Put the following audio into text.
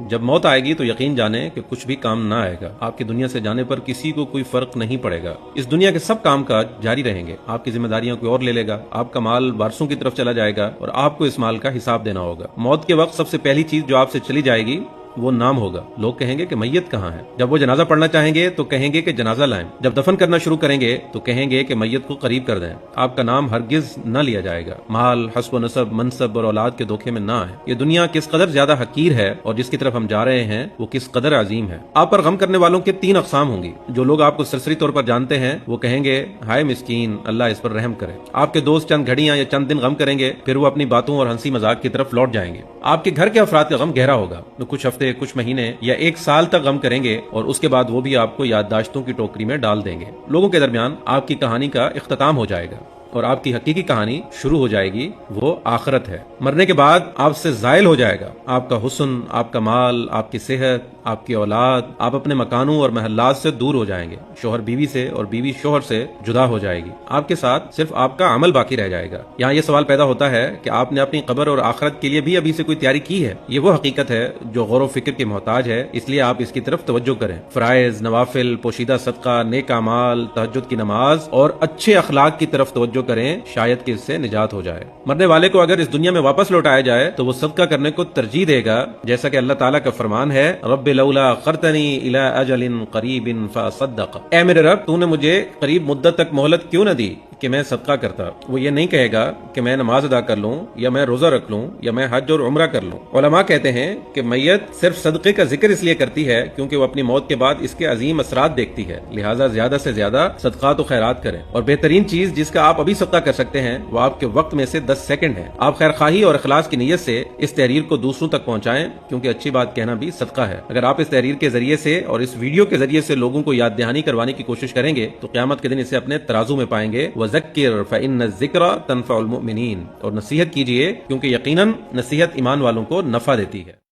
جب موت آئے گی تو یقین جانے کہ کچھ بھی کام نہ آئے گا. آپ کی دنیا سے جانے پر کسی کو کوئی فرق نہیں پڑے گا. اس دنیا کے سب کام کاج جاری رہیں گے. آپ کی ذمہ داریاں کوئی اور لے لے گا. آپ کا مال وارثوں کی طرف چلا جائے گا اور آپ کو اس مال کا حساب دینا ہوگا. موت کے وقت سب سے پہلی چیز جو آپ سے چلی جائے گی وہ نام ہوگا. لوگ کہیں گے کہ میت کہاں ہے. جب وہ جنازہ پڑھنا چاہیں گے تو کہیں گے کہ جنازہ لائیں. جب دفن کرنا شروع کریں گے تو کہیں گے کہ میت کو قریب کر دیں. آپ کا نام ہرگز نہ لیا جائے گا. مال، حسب و نسب، منصب اور اولاد کے دھوکے میں نہ آئیں. یہ دنیا کس قدر زیادہ حقیر ہے اور جس کی طرف ہم جا رہے ہیں وہ کس قدر عظیم ہے. آپ پر غم کرنے والوں کے 3 اقسام ہوں گی. جو لوگ آپ کو سرسری طور پر جانتے ہیں وہ کہیں گے ہائے مسکین، اللہ اس پر رحم کرے. آپ کے دوست چند گھڑیاں یا چند دن غم کریں گے، پھر وہ اپنی باتوں اور ہنسی مذاق کی طرف لوٹ جائیں گے. آپ کے گھر کے افراد کا غم گہرا ہوگا. تو کچھ ہفتے، کچھ مہینے یا 1 سال تک غم کریں گے اور اس کے بعد وہ بھی آپ کو یادداشتوں کی ٹوکری میں ڈال دیں گے. لوگوں کے درمیان آپ کی کہانی کا اختتام ہو جائے گا اور آپ کی حقیقی کہانی شروع ہو جائے گی. وہ آخرت ہے. مرنے کے بعد آپ سے زائل ہو جائے گا آپ کا حسن، آپ کا مال، آپ کی صحت، آپ کی اولاد. آپ اپنے مکانوں اور محلات سے دور ہو جائیں گے. شوہر بیوی سے اور بیوی شوہر سے جدا ہو جائے گی. آپ کے ساتھ صرف آپ کا عمل باقی رہ جائے گا. یہاں یہ سوال پیدا ہوتا ہے کہ آپ نے اپنی قبر اور آخرت کے لیے بھی ابھی سے کوئی تیاری کی ہے؟ یہ وہ حقیقت ہے جو غور و فکر کی محتاج ہے، اس لیے آپ اس کی طرف توجہ کریں. فرائض، نوافل، پوشیدہ صدقہ، نیک اعمال، تہجد کی نماز اور اچھے اخلاق کی طرف توجہ کریں، شاید کہ اس سے نجات ہو جائے. مرنے والے کو اگر اس دنیا میں واپس لوٹایا جائے تو وہ صدقہ کرنے کو ترجیح دے گا، جیسا کہ اللہ تعالیٰ کا فرمان ہے رب لولا اخرتنی الی اجل قریب فاصدق. اے میرے رب، تو نے مجھے قریب مدت تک مہلت کیوں نہ دی کہ میں صدقہ کرتا. وہ یہ نہیں کہے گا کہ میں نماز ادا کر لوں یا میں روزہ رکھ لوں یا میں حج اور عمرہ کر لوں. علماء کہتے ہیں کہ میت صرف صدقے کا ذکر اس لیے کرتی ہے کیونکہ وہ اپنی موت کے بعد اس کے عظیم اثرات دیکھتی ہے. لہٰذا زیادہ سے زیادہ صدقات و خیرات کریں. اور بہترین چیز جس کا آپ ابھی صدقہ کر سکتے ہیں وہ آپ کے وقت میں سے 10 سیکنڈ ہے. آپ خیر خواہی اور اخلاص کی نیت سے اس تحریر کو دوسروں تک پہنچائیں، کیونکہ اچھی بات کہنا بھی صدقہ ہے. اگر آپ اس تحریر کے ذریعے سے اور اس ویڈیو کے ذریعے سے لوگوں کو یاد دہانی کروانے کی کوشش کریں گے تو قیامت کے دن اسے اپنے ترازو میں پائیں گے. وَذَكِّرْ فَإِنَّ الذِّكْرَ تَنفَعُ الْمُؤْمِنِينَ. اور نصیحت کیجئے کیونکہ یقیناً نصیحت ایمان والوں کو نفع دیتی ہے.